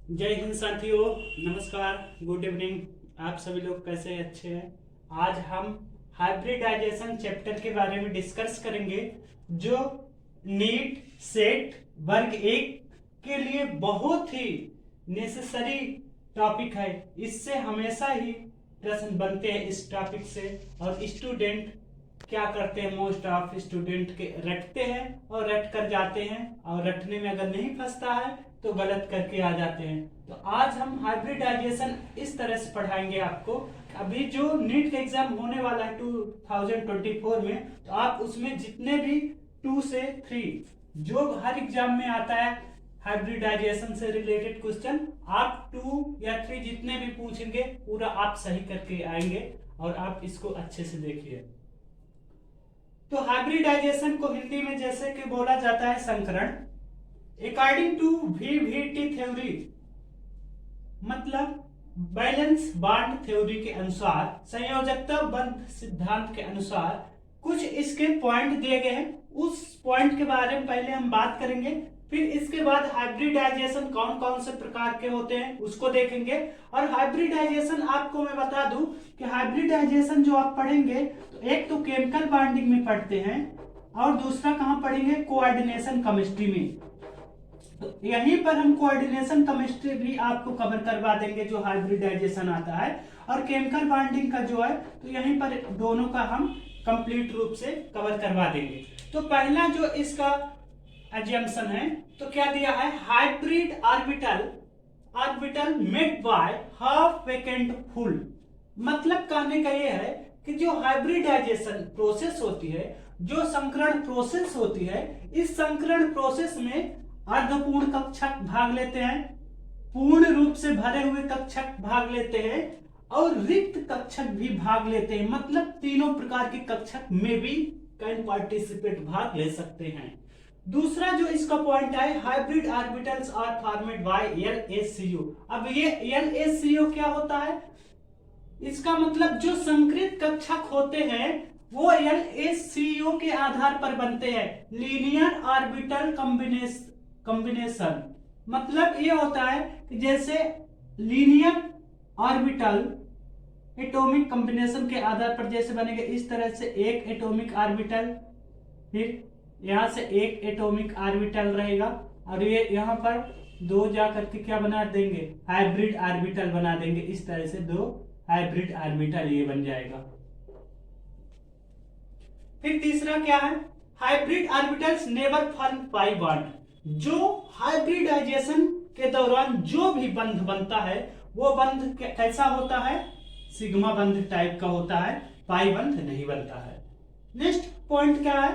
जय हिंद साथियों, नमस्कार, गुड इवनिंग। आप सभी लोग कैसे अच्छे हैं। आज हम हाइब्रिडाइजेशन चैप्टर के बारे में डिस्कस करेंगे, जो नीट सेट वर्ग 1 के लिए बहुत ही नेसेसरी टॉपिक है। इससे हमेशा ही प्रश्न बनते हैं इस टॉपिक से, और स्टूडेंट क्या करते हैं, मोस्ट ऑफ स्टूडेंट के रटते हैं और रट कर जाते हैं, और रटने में अगर नहीं फंसता है तो गलत करके आ जाते हैं। तो आज हम हाइब्रिडाइजेशन इस तरह से पढ़ाएंगे आपको। अभी जो नीट का एग्जाम होने वाला है 2024 में, तो आप उसमें जितने भी 2 से 3 जो हर एग्जाम में आता है हाइब्रिडाइजेशन से रिलेटेड क्वेश्चन, आप 2 या 3 जितने भी पूछेंगे पूरा आप सही करके आएंगे, और आप इसको अच्छे से देखिए। तो हाइब्रिडाइजेशन को हिंदी में जैसे कि बोला जाता है संकरण। अकॉर्डिंग टू वीवीटी थ्योरी, मतलब बैलेंस बॉन्ड थ्योरी के अनुसार, संयोजकता बंध सिद्धांत के अनुसार कुछ इसके पॉइंट दिए गए हैं। उस पॉइंट के बारे में पहले हम बात करेंगे, फिर इसके बाद हाइब्रिडाइजेशन कौन कौन से प्रकार के होते हैं उसको देखेंगे। और हाइब्रिडाइजेशन आपको मैं बता दूं कि हाइब्रिडाइजेशन जो आप पढ़ेंगे, तो एक तो केमिकल बॉन्डिंग में पढ़ते हैं, और दूसरा कहां पढ़ेंगे, कोऑर्डिनेशन केमिस्ट्री में। तो यहीं पर हम कोऑर्डिनेशन केमिस्ट्री भी आपको कवर करवा देंगे, जो हाइब्रिडाइजेशन आता है, और केमिकल बॉन्डिंग का जो है, तो यहीं पर दोनों का हम कंप्लीट रूप से कवर करवा देंगे। तो पहला जो इसका एजम्पशन है, तो क्या दिया है, hybrid orbital made by half vacant full. मतलब कहने का यह है कि जो हाइब्रिडाइजेशन प्रोसेस होती है, जो संकरण प्रोसेस होती है, इस संकरण प्रोसेस में अर्धपूर्ण कक्षक भाग लेते हैं, पूर्ण रूप से भरे हुए कक्षक भाग लेते हैं, और रिक्त कक्षक भी भाग लेते हैं। मतलब तीनों प्रकार के कक्षक में भी कैन पार्टिसिपेट भाग ले सकते हैं। दूसरा जो इसका पॉइंट है, hybrid orbitals are formed by LHCO। अब ये LHCO क्या होता है, इसका मतलब जो संकृत कक्षक होते हैं वो LHCO के आधार पर बनते हैं, लीनियर ऑर्बिटल कॉम्बिनेशन। मतलब ये होता है कि जैसे लीनियर ऑर्बिटल एटॉमिक कॉम्बिनेशन के आधार पर जैसे बनेगा, इस तरह से एक एटॉमिक ऑर्बिटल, फिर यहां से एक एटॉमिक ऑर्बिटल रहेगा, और ये यहां पर 2 जाकर के क्या बना देंगे, हाइब्रिड ऑर्बिटल बना देंगे। इस तरह से 2 हाइब्रिड ऑर्बिटल ये बन जाएगा। फिर तीसरा क्या है, hybrid orbitals never form pi bond. जो हाइब्रिडाइजेशन के दौरान जो भी बंध बनता है, वो बंध कैसा होता है, सिग्मा बंध टाइप का होता है, पाई बंध नहीं बनता है। नेक्स्ट पॉइंट क्या है,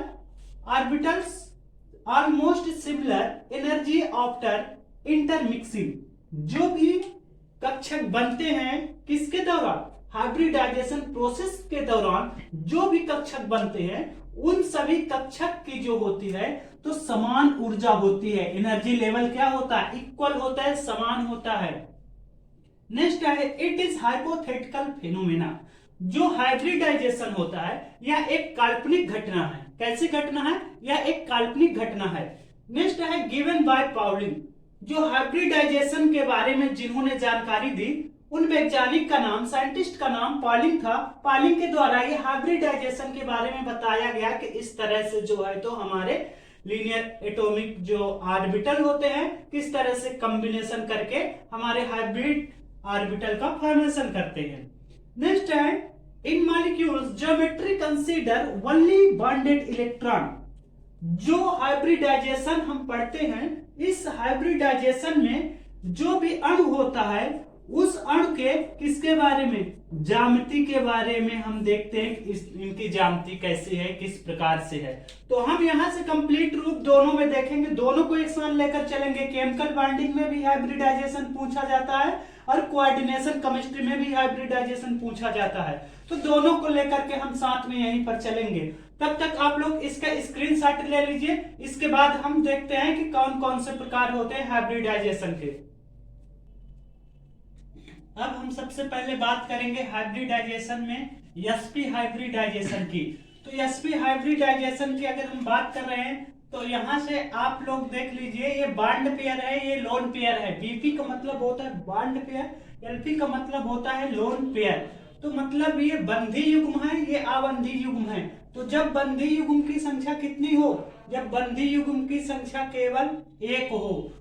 orbitals almost similar energy after intermixing. जो भी कक्षक बनते हैं किसके दौरान, हाइब्रिडाइजेशन प्रोसेस के दौरान जो भी कक्षक बनते हैं, उन सभी कक्षक की जो होती है तो समान ऊर्जा होती है। एनर्जी लेवल क्या होता है, इक्वल होता है, समान होता है। नेक्स्ट है, इट इज हाइपोथेटिकल फिनोमेना। जो हाइब्रिडाइजेशन होता है यह एक काल्पनिक घटना है। कैसी घटना है, यह एक काल्पनिक घटना है। नेक्स्ट है, गिवन बाय पाउलिंग। जो हाइब्रिडाइजेशन के बारे में जिन्होंने जानकारी दी, उन वैज्ञानिक का नाम, साइंटिस्ट का नाम पॉलिंग था। पॉलिंग के द्वारा ये हाइब्रिडाइजेशन के बारे में बताया गया कि इस तरह से जो है तो हमारे लीनियर एटॉमिक जो ऑर्बिटल होते हैं, किस तरह से कॉम्बिनेशन करके हमारे हाइब्रिड ऑर्बिटल का फॉर्मेशन करते हैं। नेक्स्ट है, in molecules geometry consider only bonded electron. जो हाइब्रिडाइजेशन हम पढ़ते हैं, इस हाइब्रिडाइजेशन में जो भी अणु होता है, उस अणु के किसके बारे में, ज्यामिति के बारे में हम देखते हैं कि इनकी ज्यामिति कैसी है, किस प्रकार से है। तो हम यहां से कंप्लीट रूप दोनों में देखेंगे, दोनों को एक साथ लेकर चलेंगे। केमिकल बॉन्डिंग में भी हाइब्रिडाइजेशन पूछा जाता है, और कोऑर्डिनेशन केमिस्ट्री में भी हाइब्रिडाइजेशन पूछा जाता है। तो दोनों को लेकर के हम साथ में यहीं पर चलेंगे। तब तक आप लोग इसका स्क्रीनशॉट ले लीजिए। इसके बाद हम देखते हैं कि कौन कौन से प्रकार होते हैं हाइब्रिडाइजेशन के। अब हम सबसे पहले बात करेंगे हाइब्रिडाइजेशन में sp हाइब्रिडाइजेशन की। तो sp हाइब्रिडाइजेशन की अगर हम बात कर रहे हैं, तो यहाँ से आप लोग देख लीजिए, ये बॉन्ड पेयर है, ये लोन पेयर है। बीपी का मतलब होता है बॉन्ड पेयर, एलपी का मतलब होता है लोन पेयर। तो मतलब ये बंधी युग्म है, ये अबंधी युग्म है। तो जब बंधी युग्म की संख्या कितनी हो, जब बंधी युग्म की संख्या केवल एक हो,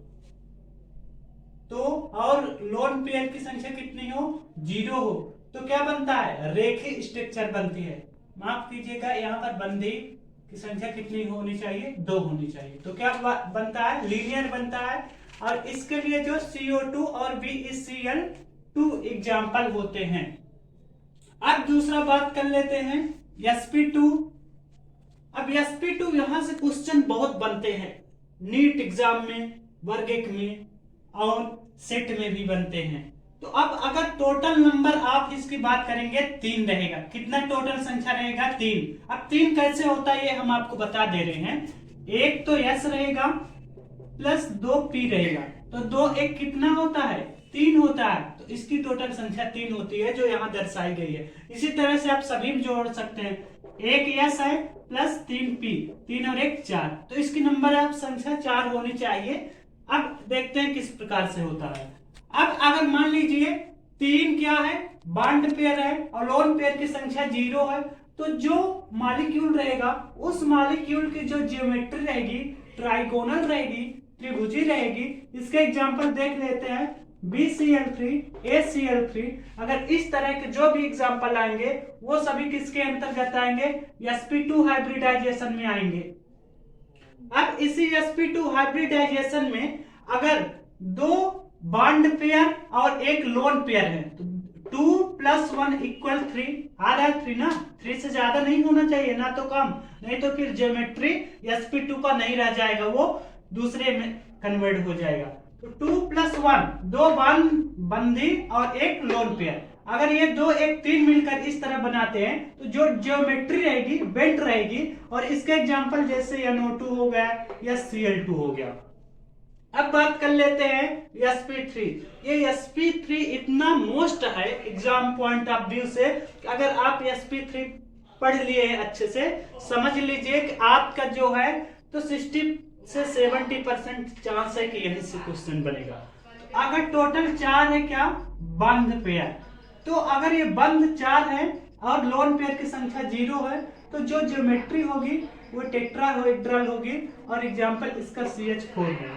तो और लोन पेयर की संख्या कितनी हो, 0 हो, तो क्या बनता है, रेखीय स्ट्रक्चर बनती है। माफ कीजिएगा, यहाँ पर बंधी की संख्या कितनी होनी चाहिए, 2 होनी चाहिए। तो क्या बनता है, लीनियर बनता है। और इसके लिए जो CO2 और BeCl2 एग्जाम्पल होते हैं। अब दूसरा बात कर लेते हैं sp2। अब sp2 यहां से क्वेश्चन बहुत बनते हैं, नीट एग्जाम में, वर्ग 1 में और सेट में भी बनते हैं। तो अब अगर टोटल नंबर आप इसकी बात करेंगे 3 रहेगा। कितना टोटल संख्या रहेगा, 3। अब 3 कैसे होता है ये हम आपको बता दे रहे हैं। एक तो s रहेगा प्लस 2p रहेगा, तो 2 1 कितना होता है, 3 होता है। तो इसकी टोटल संख्या 3 होती है, जो यहाँ दर्शाई गई है। इसी तरह से आप सभी में जोड़ सकते हैं, एक s है प्लस 3p, 3 और 1 4, तो इसकी नंबर आप संख्या 4 होनी चाहिए। अब देखते हैं किस प्रकार से होता है। अब अगर मान लीजिए 3 क्या है, बॉन्ड पेयर है और लोन पेयर की संख्या 0 है, तो जो मॉलिक्यूल रहेगा उस मॉलिक्यूल की जो ज्योमेट्री रहेगी ट्राइगोनल रहेगी, त्रिभुजी रहेगी। इसके एग्जांपल देख लेते हैं, BCl3, ACl3। अगर इस तरह के जो भी एग्जांपल आएंगे वो सभी किसके अंतर्गत आएंगे, sp2 हाइब्रिडाइजेशन में आएंगे। अब इसी sp2 हाइब्रिडाइजेशन में अगर 2 बॉन्ड पेयर और एक लोन पेयर है, तो 2 + 1 = 3 आ रहा है, 3 ना, 3 से ज्यादा नहीं होना चाहिए, ना तो कम, नहीं तो फिर ज्योमेट्री sp2 का नहीं रह जाएगा, वो दूसरे में कन्वर्ट हो जाएगा। तो 2 + 1, 2 बंधी और एक लोन पेयर। अगर ये 2 1 3 मिलकर इस तरह बनाते हैं, तो जो ज्योमेट्री रहेगी बेंट रहेगी। और इसके एग्जांपल जैसे NO2 हो गया या Cl2 हो गया। अब बात कर लेते हैं sp3। ये sp3 इतना मोस्ट है एग्जाम पॉइंट ऑफ व्यू से, अगर आप sp3 पढ़ लिए अच्छे से, समझ लीजिए कि आपका जो है तो 60 से 70% चांस है कि यही से क्वेश्चन बनेगा। अगर टोटल 4 है क्या, बंध पेयर, तो अगर ये बंध 4 है और लोन पेयर की संख्या 0 है, तो जो ज्योमेट्री होगी वो टेट्राहेड्रल होगी। और एग्जांपल इसका CH4 है।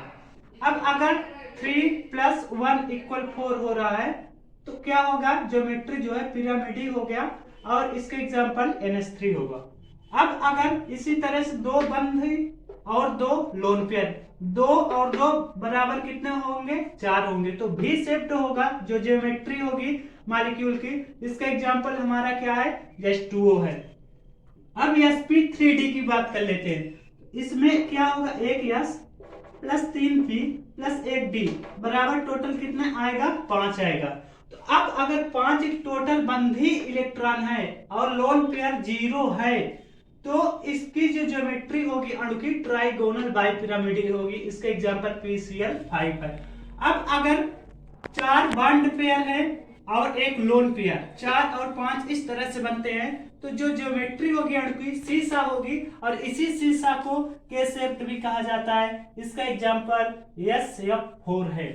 अब अगर 3 + 1 = 4 हो रहा है, तो क्या होगा, ज्योमेट्री जो है पिरामिडी हो गया और इसके एग्जांपल NH3 होगा। अब अगर इसी तरह से 2 बंध और 2 लोन पेयर, 2 और 2 बराबर कितने होंगे, 4 होंगे, तो V शेप्ड होगा जो ज्योमेट्री होगी मॉलिक्यूल की। इसका एग्जांपल हमारा क्या है, H2O है। अब sp3d की बात कर लेते हैं। इसमें क्या होगा, एक S + 3p + 1d बराबर टोटल कितना आएगा, 5 आएगा। तो अब अगर 5 टोटल बंधी इलेक्ट्रॉन है और लोन पेयर 0 है, तो इसकी जो ज्योमेट्री होगी अणु की ट्राइगोनल बाइपिरामिडल होगी। इसका एग्जांपल PCl5 है। अब अगर 4 बॉन्ड पेयर है और एक लोन पेयर, 4 और 5 इस तरह से बनते हैं, तो जो ज्योमेट्री होगी अणु की सीसा होगी और इसी सीसा को के शेप्ड भी कहा जाता है। इसका एग्जांपल SF4 है।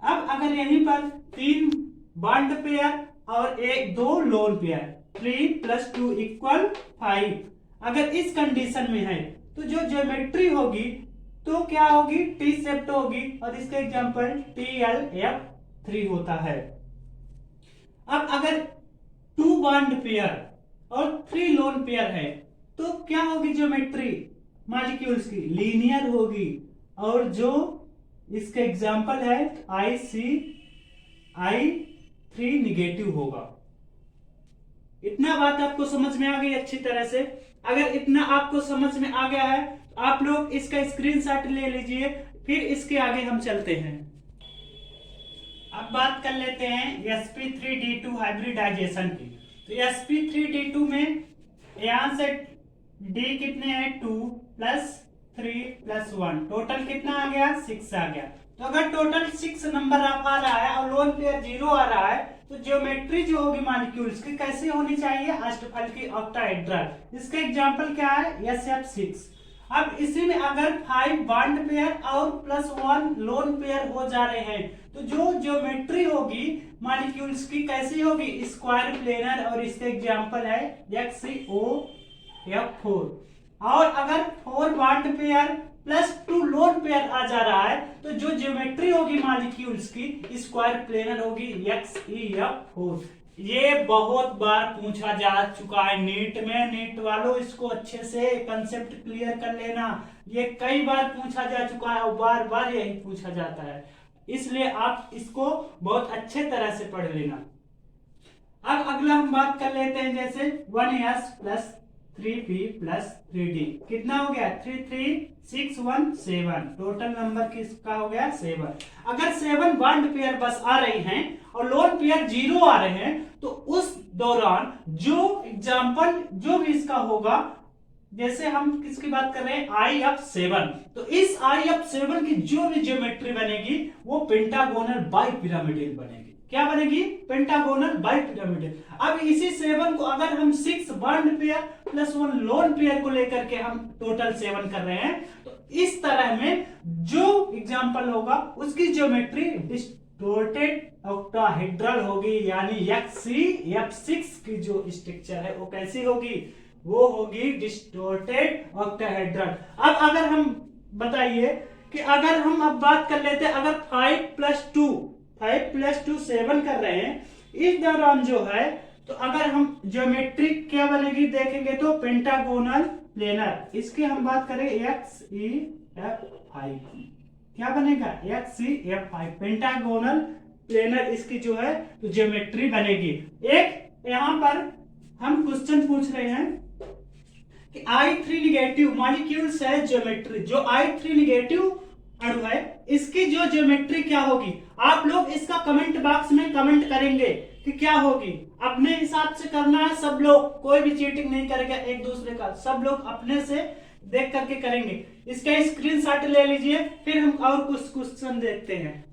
अब अगर यहीं पर 3 बॉन्ड पेयर और 2 लोन पेयर, 3 + 2 = 5, अगर इस कंडीशन में है, तो जो ज्योमेट्री होगी तो क्या होगी, टी शेप्ड होगी और इसका एग्जांपल TlF3 होता है। अब अगर 2 बॉन्ड पेयर और 3 लोन पेयर है, तो क्या होगी ज्योमेट्री मॉलिक्यूल्स की, लीनियर होगी। और जो इसका एग्जांपल है ICl3 नेगेटिव होगा। इतना बात आपको समझ में आ गई अच्छी तरह से। अगर इतना आपको समझ में आ गया है, तो आप लोग इसका स्क्रीनशॉट ले लीजिए, फिर इसके आगे हम चलते हैं। अब बात कर लेते हैं sp3d2 हाइब्रिडाइजेशन की। तो sp3d2 में यहां से d कितने हैं, 2 + 3 + 1, टोटल कितना आ गया, 6 आ गया। तो अगर टोटल 6 नंबर आप आ रहा है और लोन पेयर 0 आ रहा है, तो ज्योमेट्री जो होगी मॉलिक्यूल्स की कैसे होनी चाहिए, अष्टफल की, ऑक्टाहेड्रल। इसका एग्जांपल क्या है, SF6। अब इसी में अगर 5 बॉन्ड पेयर और +1 लोन पेयर हो जा रहे हैं तो जो ज्योमेट्री होगी मॉलिक्यूल्स की कैसी होगी, स्क्वायर प्लेनर, और इसका एग्जांपल है XCOF4। और अगर 4 बॉन्ड पेयर +2 लोन पेयर आ जा रहा है तो जो ज्योमेट्री होगी मॉलिक्यूल्स की स्क्वायर प्लेनर होगी XEF4। ये बहुत बार पूछा जा चुका है नीट में। नीट वालों इसको अच्छे से कंसेप्ट क्लियर कर लेना, ये कई बार पूछा जा चुका है और बार बार यही पूछा जाता है, इसलिए आप इसको बहुत अच्छे तरह से पढ़ लेना। अब अगला हम बात कर लेते हैं, जैसे 1s + 3p + 3d कितना हो गया, 3 3 6 1 7, टोटल नंबर किसका हो गया 7। अगर 7 बॉन्ड पेयर बस आ रही हैं और लोन पेयर 0 आ रहे हैं तो उस दौरान जो एग्जांपल जो भी इसका होगा, जैसे हम किसकी बात कर रहे हैं IF7, तो इस IF7 की जो भी ज्योमेट्री बनेगी वो पेंटागोनल बाइपिरामिडल बनेगी। क्या बनेगी, पेंटागोनल बाइपिरामिडल। अब इसी 7 को अगर हम 6 बॉन्ड पेयर +1 लोन पेयर को लेकर के हम टोटल 7 कर रहे हैं तो इस तरह में जो एग्जांपल होगा उसकी ज्योमेट्री डिस्टोर्टेड ऑक्टाहेड्रल होगी, यानी XCF6 की जो स्ट्रक्चर है वो कैसी होगी, वो होगी डिस्टोर्टेड ऑक्टाहेड्रल। अब अगर हम बताइए कि अगर हम अब बात कर लेते हैं, अगर 5 + 2 7 कर रहे हैं, इस दौरान जो है तो अगर हम ज्योमेट्री क्या बनेगी देखेंगे तो पेंटागोनल प्लेनर, इसकी हम बात करें XEF5, क्या बनेगा XEF5 पेंटागोनल प्लेनर, इसकी जो है तो ज्योमेट्री बनेगी। एक यहां पर हम क्वेश्चन पूछ रहे हैं कि I3 नेगेटिव मॉलिक्यूल्स है ज्योमेट्री, जो I3 नेगेटिव अणु है इसकी जो ज्योमेट्री क्या होगी, आप लोग इसका कमेंट बॉक्स में कमेंट करेंगे कि क्या होगी। अपने हिसाब से करना है सब लोग, कोई भी चीटिंग नहीं करेगा एक दूसरे का, सब लोग अपने से देख करके करेंगे। इसका स्क्रीनशॉट ले लीजिए, फिर हम और कुछ क्वेश्चन देखते हैं।